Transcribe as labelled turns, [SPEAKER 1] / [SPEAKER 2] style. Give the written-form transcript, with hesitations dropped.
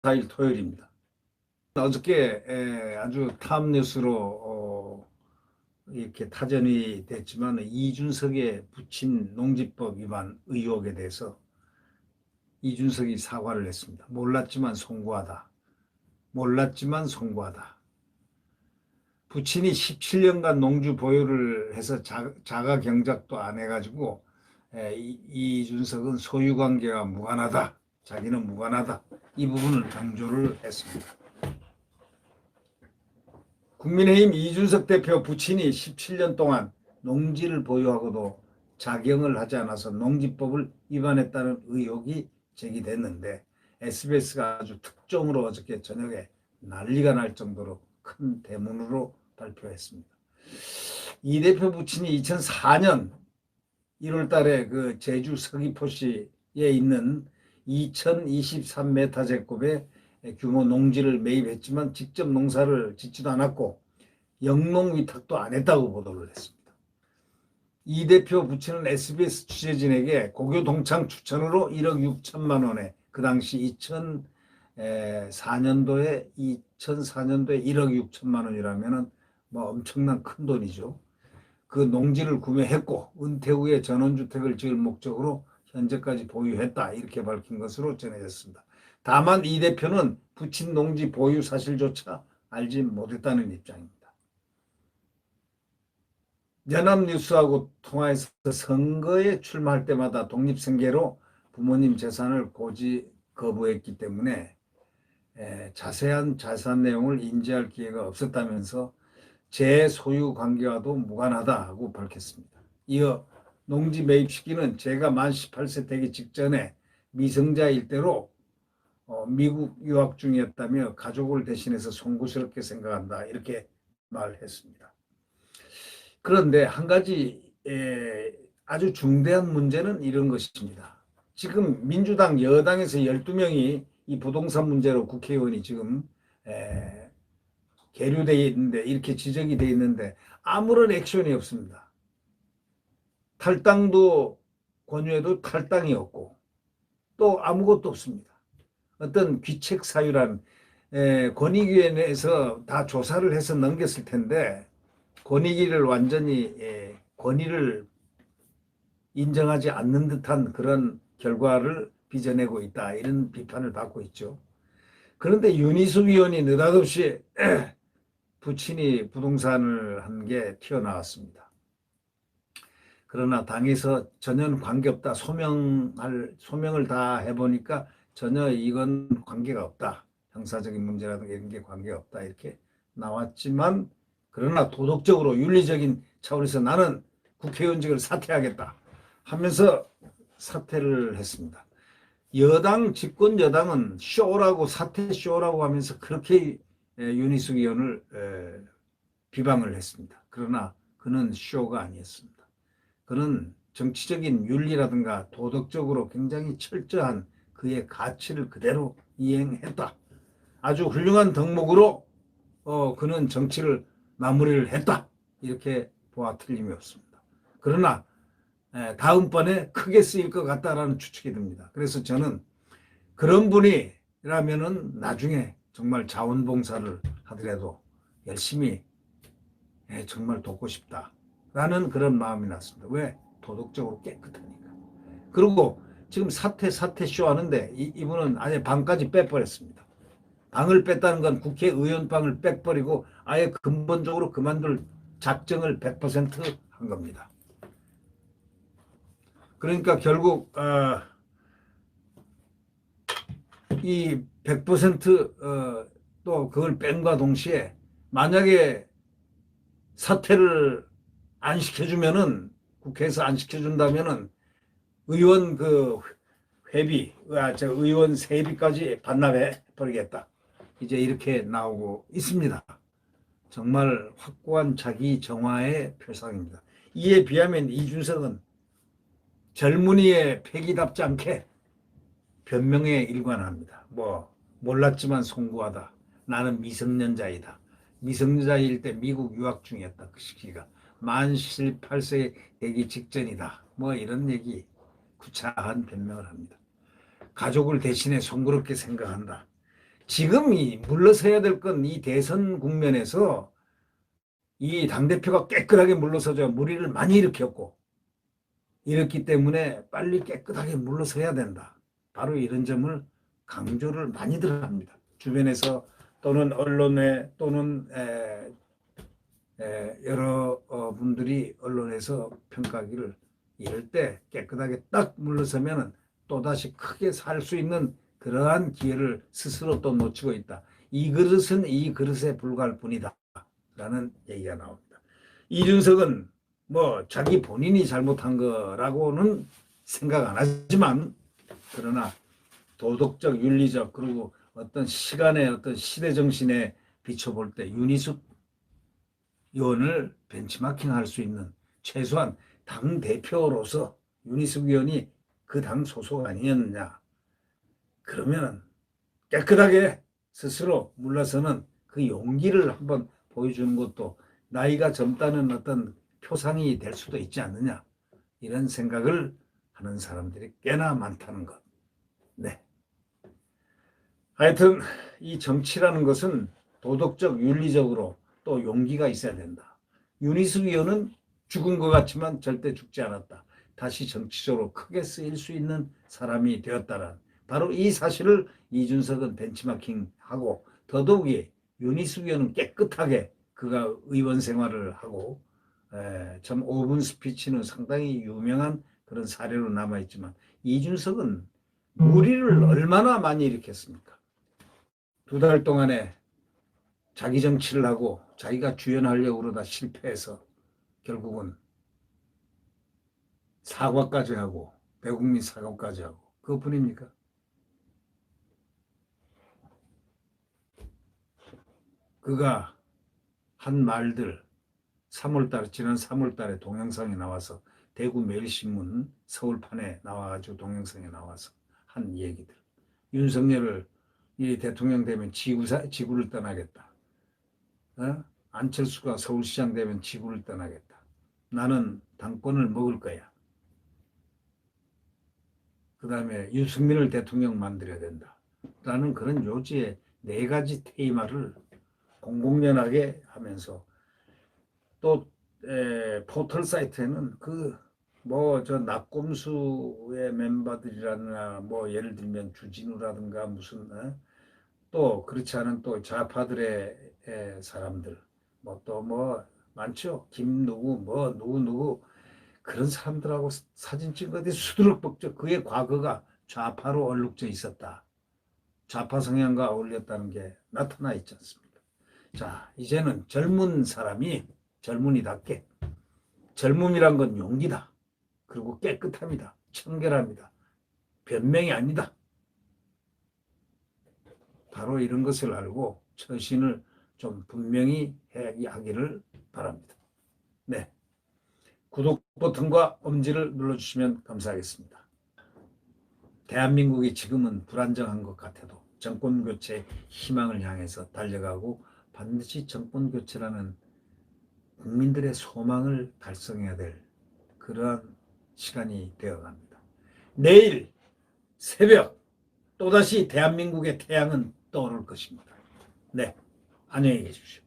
[SPEAKER 1] 4일 토요일입니다. 어저께 아주 탑 뉴스로 이렇게 타전이 됐지만 이준석의 부친 농지법 위반 의혹에 대해서 이준석이 사과를 했습니다. 몰랐지만 송구하다. 몰랐지만 송구하다. 부친이 17년간 농주 보유를 해서 자가 경작도 안 해가지고 이준석은 소유관계와 무관하다. 자기는 무관하다. 이 부분을 강조를 했습니다. 국민의힘 이준석 대표 부친이 17년 동안 농지를 보유하고도 작용을 하지 않아서 농지법을 위반했다는 의혹이 제기됐는데 SBS가 아주 특종으로 어저께 저녁에 난리가 날 정도로 큰 대문으로 발표했습니다. 이 대표 부친이 2004년 1월 달에 그 제주 서귀포시에 있는 2023m 제곱의 규모 농지를 매입했지만 직접 농사를 짓지도 않았고 영농 위탁도 안 했다고 보도를 했습니다. 이 대표 부친은 SBS 취재진에게 고교 동창 추천으로 1억 6천만 원에 그 당시 2004년도에 1억 6천만 원이라면 뭐 엄청난 큰 돈이죠. 그 농지를 구매했고 은퇴 후에 전원주택을 지을 목적으로 현재까지 보유했다 이렇게 밝힌 것으로 전해졌습니다. 다만 이 대표는 부친 농지 보유 사실조차 알지 못했다는 입장입니다. 연합뉴스하고 통화해서 선거에 출마할 때마다 독립생계로 부모님 재산을 고지 거부했기 때문에 자세한 자산 내용을 인지할 기회가 없었다면서 제 소유 관계와도 무관하다고 밝혔습니다. 이어 농지 매입 시기는 제가 만 18세 되기 직전에 미성자일 때로 미국 유학 중이었다며 가족을 대신해서 송구스럽게 생각한다 이렇게 말했습니다. 그런데 한 가지 아주 중대한 문제는 이런 것입니다. 지금 민주당 여당에서 12명이 이 부동산 문제로 국회의원이 지금 계류되어 있는데 이렇게 지적이 되어 있는데 아무런 액션이 없습니다. 탈당도 권유해도 탈당이 없고 또 아무것도 없습니다. 어떤 귀책 사유란 권익위원회에서 다 조사를 해서 넘겼을 텐데 권익위를 완전히 권위를 인정하지 않는 듯한 그런 결과를 빚어내고 있다 이런 비판을 받고 있죠. 그런데 윤희숙 의원이 느닷없이 부친이 부동산을 한 게 튀어나왔습니다. 그러나 당에서 전혀 관계없다 소명을 다 해보니까 전혀 이건 관계가 없다. 형사적인 문제라든가 이런 게 관계없다 이렇게 나왔지만 그러나 도덕적으로 윤리적인 차원에서 나는 국회의원직을 사퇴하겠다 하면서 사퇴를 했습니다. 여당 집권 여당은 쇼라고 사퇴 쇼라고 하면서 그렇게 윤희숙 의원을 비방을 했습니다. 그러나 그는 쇼가 아니었습니다. 그는 정치적인 윤리라든가 도덕적으로 굉장히 철저한 그의 가치를 그대로 이행했다. 아주 훌륭한 덕목으로 그는 정치를 마무리를 했다. 이렇게 보아 틀림이 없습니다. 그러나 다음번에 크게 쓰일 것 같다라는 추측이 듭니다. 그래서 저는 그런 분이라면은 나중에 정말 자원봉사를 하더라도 열심히 정말 돕고 싶다라는 그런 마음이 났습니다. 왜? 도덕적으로 깨끗하니까. 그리고 지금 사퇴쇼 하는데 이분은 아예 방까지 빼버렸습니다. 방을 뺐다는 건 국회의원 방을 빼버리고 아예 근본적으로 그만둘 작정을 100%한 겁니다. 그러니까 결국 이 100%또 그걸 뺀과 동시에 만약에 사퇴를 안 시켜주면은 국회에서 안 시켜준다면은 의원 그 회비, 의원 세비까지 반납해 버리겠다. 이제 이렇게 나오고 있습니다. 정말 확고한 자기 정화의 표상입니다. 이에 비하면 이준석은 젊은이의 패기답지 않게 변명에 일관합니다. 몰랐지만 송구하다. 나는 미성년자이다. 미성년자일 때 미국 유학 중이었다. 그 시기가. 만 18세 되기 직전이다. 이런 얘기 구차한 변명을 합니다. 가족을 대신해 송구롭게 생각한다. 지금 물러서야 될 건 이 대선 국면에서 이 당대표가 깨끗하게 물러서죠. 무리를 많이 일으켰고, 이렇기 때문에 빨리 깨끗하게 물러서야 된다. 바로 이런 점을 강조를 많이들 합니다. 주변에서 또는 언론에 또는 여러 분들이 언론에서 평가하기를 이럴 때 깨끗하게 딱 물러서면 또다시 크게 살 수 있는 그러한 기회를 스스로 또 놓치고 있다. 이 그릇은 이 그릇에 불과할 뿐이다. 라는 얘기가 나옵니다. 이준석은 뭐 자기 본인이 잘못한 거라고는 생각 안 하지만 그러나 도덕적, 윤리적 그리고 어떤 시간의 어떤 시대 정신에 비춰볼 때 윤희숙 의원을 벤치마킹할 수 있는 최소한 당 대표로서 윤희숙 의원이 그 당 소속 아니었느냐. 그러면 깨끗하게 스스로 물러서는 그 용기를 한번 보여주는 것도 나이가 젊다는 어떤 표상이 될 수도 있지 않느냐. 이런 생각을 하는 사람들이 꽤나 많다는 것. 네. 하여튼 이 정치라는 것은 도덕적, 윤리적으로 또 용기가 있어야 된다. 윤희숙 의원은 죽은 것 같지만 절대 죽지 않았다. 다시 정치적으로 크게 쓰일 수 있는 사람이 되었다는 바로 이 사실을 이준석은 벤치마킹하고 더더욱이 윤희숙 의원은 깨끗하게 그가 의원 생활을 하고 참 5분 스피치는 상당히 유명한 그런 사례로 남아있지만 이준석은 무리를 얼마나 많이 일으켰습니까? 2달 동안에 자기 정치를 하고 자기가 주연하려고 그러다 실패해서 결국은 사과까지 하고 배국민 사과까지 하고 그것뿐입니까? 그가 한 말들 3월달에 지난 3월달에 동영상에 나와서 대구 매일신문 서울판에 나와가지고 동영상에 나와서 한 얘기들 윤석열을 이 대통령 되면 지구를 떠나겠다. 안철수가 서울시장 되면 지구를 떠나겠다. 나는 당권을 먹을 거야. 그 다음에 윤석열을 대통령 만들어야 된다. 라는 그런 요지의 4가지 테이마를 공공연하게 하면서 또 포털 사이트에는 그 뭐 저 낙곰수의 멤버들이라나 뭐 예를 들면 주진우라든가 무슨 또 그렇지 않은 또 좌파들의 사람들 뭐 또 뭐 많죠. 김 누구 뭐 누구 그런 사람들하고 사진 찍어도 수두룩벅적 그의 과거가 좌파로 얼룩져 있었다. 좌파 성향과 어울렸다는 게 나타나 있지 않습니까? 자, 이제는 젊은 사람이 젊은이답게 젊음이란 건 용기다. 그리고 깨끗합니다. 청결합니다. 변명이 아니다. 바로 이런 것을 알고 처신을 좀 분명히 하기를 바랍니다. 네. 구독 버튼과 엄지를 눌러주시면 감사하겠습니다. 대한민국이 지금은 불안정한 것 같아도 정권교체 희망을 향해서 달려가고 반드시 정권교체라는 국민들의 소망을 달성해야 될 그러한 시간이 되어갑니다. 내일 새벽 또다시 대한민국의 태양은 떠오를 것입니다. 네, 안녕히 계십시오.